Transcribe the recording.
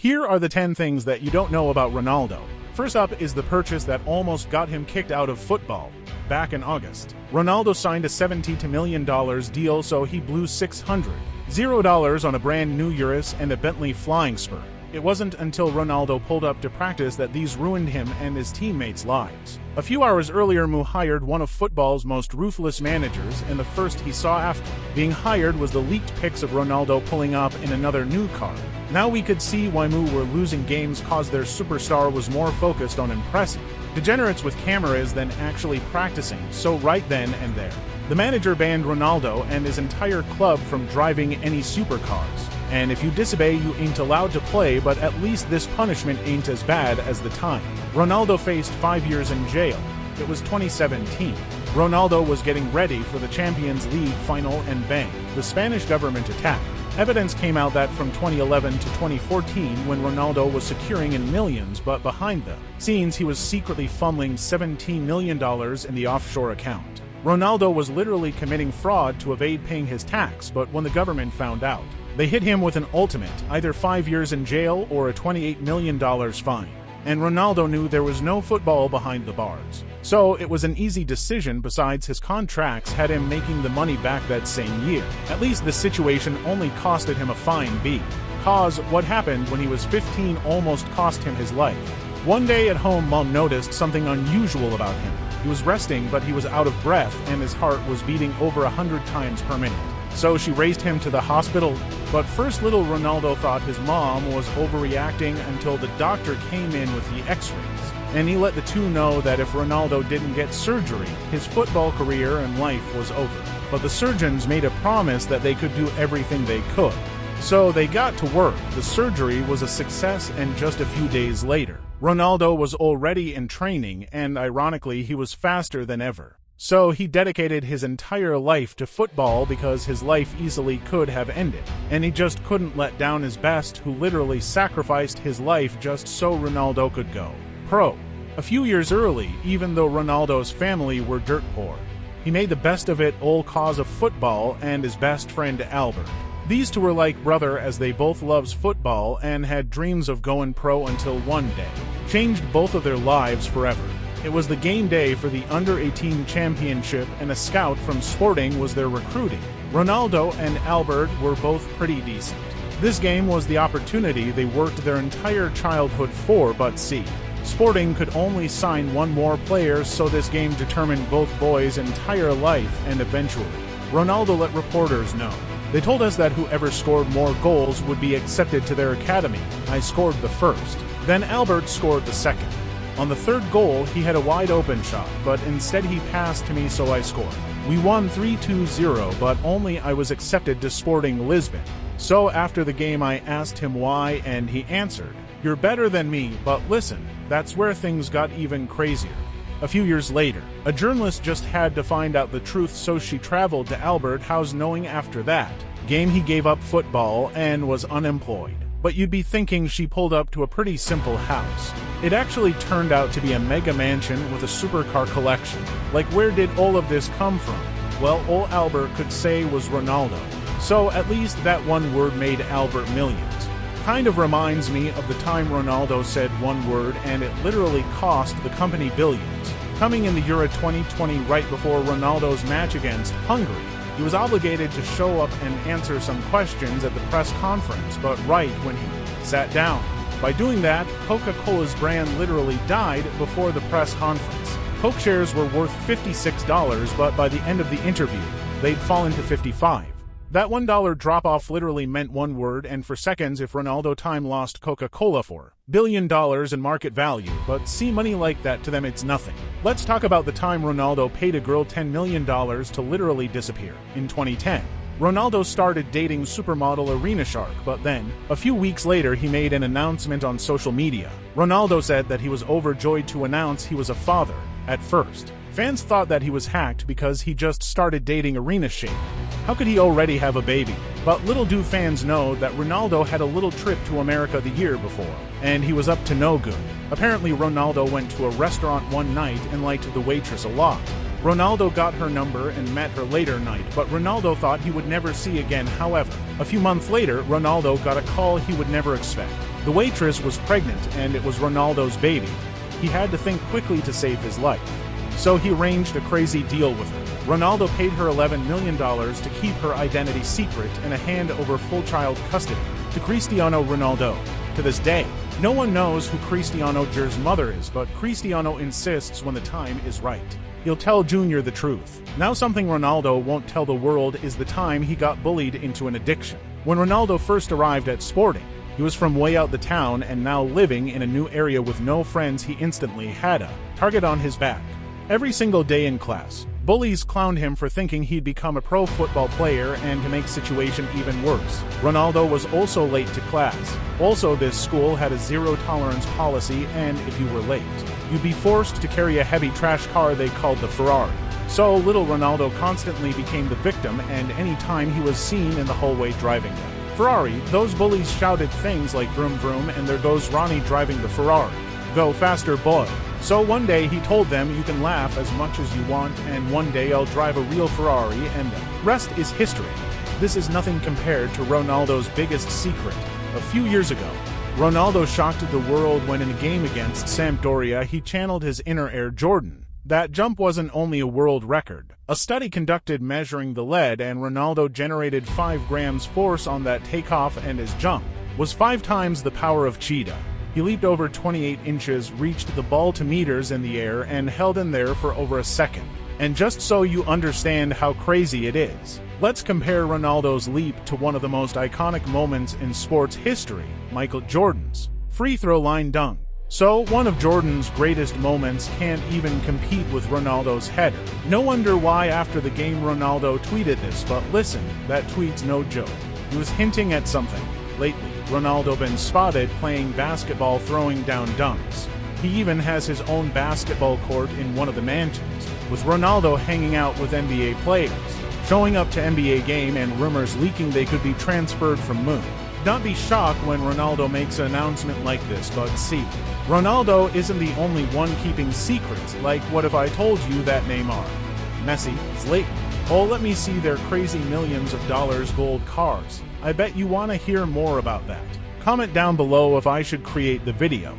Here are the 10 things that you don't know about Ronaldo. First up is the purchase that almost got him kicked out of football. Back in August, Ronaldo signed a $70 million deal, so he blew $600,000 on a brand new Urus and a Bentley Flying Spur. It wasn't until Ronaldo pulled up to practice that these ruined him and his teammates' lives. A few hours earlier, Mu hired one of football's most ruthless managers, and the first he saw after being hired was the leaked pics of Ronaldo pulling up in another new car. Now we could see why Mu were losing games cause their superstar was more focused on impressing degenerates with cameras than actually practicing, so right then and there, the manager banned Ronaldo and his entire club from driving any supercars. And if you disobey, you ain't allowed to play, but at least this punishment ain't as bad as the time Ronaldo faced 5 years in jail. It was 2017. Ronaldo was getting ready for the Champions League final and bang, the Spanish government attacked. Evidence came out that from 2011 to 2014, when Ronaldo was securing in millions, but behind the scenes he was secretly funneling $17 million in the offshore account. Ronaldo was literally committing fraud to evade paying his tax, but when the government found out, they hit him with an ultimate, either 5 years in jail or a $28 million fine. And Ronaldo knew there was no football behind the bars. So it was an easy decision. Besides, his contracts had him making the money back that same year. At least the situation only costed him a fine cause what happened when he was 15 almost cost him his life. One day at home, Mom noticed something unusual about him. He was resting, but he was out of breath and his heart was beating over 100 times per minute. So she raised him to the hospital, but first little Ronaldo thought his mom was overreacting until the doctor came in with the x-rays, and he let the two know that if Ronaldo didn't get surgery, his football career and life was over. But the surgeons made a promise that they could do everything they could. So they got to work. The surgery was a success, and just a few days later, Ronaldo was already in training, and ironically, he was faster than ever. So he dedicated his entire life to football because his life easily could have ended, and he just couldn't let down his best, who literally sacrificed his life just so Ronaldo could go pro. A few years early, even though Ronaldo's family were dirt poor, he made the best of it all cause of football and his best friend Albert. These two were like brother, as they both loves football and had dreams of going pro until one day changed both of their lives forever. It was the game day for the Under-18 Championship, and a scout from Sporting was there recruiting. Ronaldo and Albert were both pretty decent. This game was the opportunity they worked their entire childhood for, but see, Sporting could only sign one more player, so this game determined both boys' entire life, and eventually, Ronaldo let reporters know. They told us that whoever scored more goals would be accepted to their academy. I scored the first. Then Albert scored the second. On the third goal, he had a wide-open shot, but instead he passed to me, so I scored. We won 3-2-0, but only I was accepted to Sporting Lisbon. So after the game I asked him why, and he answered, "You're better than me, but listen." That's where things got even crazier. A few years later, a journalist just had to find out the truth, so she traveled to Albert House, knowing after that game he gave up football and was unemployed. But you'd be thinking she pulled up to a pretty simple house. It actually turned out to be a mega mansion with a supercar collection. Like, where did all of this come from? Well, all Albert could say was Ronaldo. So at least that one word made Albert millions. Kind of reminds me of the time Ronaldo said one word and it literally cost the company billions. Coming in the Euro 2020, right before Ronaldo's match against Hungary, he was obligated to show up and answer some questions at the press conference, but right when he sat down. By doing that, Coca-Cola's brand literally died before the press conference. Coke shares were worth $56, but by the end of the interview, they'd fallen to $55. That $1 drop-off literally meant one word, and for seconds if Ronaldo time lost Coca-Cola $4 billion in market value, but see, money like that to them, it's nothing. Let's talk about the time Ronaldo paid a girl $10 million to literally disappear. In 2010, Ronaldo started dating supermodel Irina Shayk, but then, a few weeks later, he made an announcement on social media. Ronaldo said that he was overjoyed to announce he was a father. At first, fans thought that he was hacked because he just started dating Irina Shayk. How could he already have a baby? But little do fans know that Ronaldo had a little trip to America the year before, and he was up to no good. Apparently, Ronaldo went to a restaurant one night and liked the waitress a lot. Ronaldo got her number and met her later night, but Ronaldo thought he would never see again. However, a few months later, Ronaldo got a call he would never expect. The waitress was pregnant and it was Ronaldo's baby. He had to think quickly to save his life. So he arranged a crazy deal with her. Ronaldo paid her $11 million to keep her identity secret and hand over full child custody to Cristiano Ronaldo. To this day, no one knows who Cristiano's mother is, but Cristiano insists when the time is right, he'll tell Junior the truth. Now something Ronaldo won't tell the world is the time he got bullied into an addiction. When Ronaldo first arrived at Sporting, he was from way out the town and now living in a new area with no friends. He instantly had a target on his back. Every single day in class, bullies clowned him for thinking he'd become a pro football player, and to make the situation even worse, Ronaldo was also late to class. Also, this school had a zero-tolerance policy, and if you were late, you'd be forced to carry a heavy trash car they called the Ferrari. So little Ronaldo constantly became the victim, and any time he was seen in the hallway driving the Ferrari, those bullies shouted things like "vroom vroom" and "there goes Ronnie driving the Ferrari. Go faster, boy." So one day he told them, "You can laugh as much as you want, and one day I'll drive a real Ferrari," and the rest is history. This is nothing compared to Ronaldo's biggest secret. A few years ago, Ronaldo shocked the world when in a game against Sampdoria he channeled his inner Air Jordan. That jump wasn't only a world record. A study conducted measuring the lead, and Ronaldo generated 5 grams force on that takeoff, and his jump was 5 times the power of cheetah. He leaped over 28 inches, reached the ball to meters in the air, and held in there for over a second. And just so you understand how crazy it is, let's compare Ronaldo's leap to one of the most iconic moments in sports history, Michael Jordan's free throw line dunk. So, one of Jordan's greatest moments can't even compete with Ronaldo's header. No wonder why after the game Ronaldo tweeted this, but listen, that tweet's no joke. He was hinting at something. Lately, Ronaldo been spotted playing basketball, throwing down dunks. He even has his own basketball court in one of the mansions, with Ronaldo hanging out with NBA players, showing up to NBA game, and rumors leaking they could be transferred from Moon. Not be shocked when Ronaldo makes an announcement like this, but see, Ronaldo isn't the only one keeping secrets. Like, what if I told you that Neymar, Messi, Zlatan, oh, let me see their crazy millions of dollars gold cars. I bet you want to hear more about that. Comment down below if I should create the video.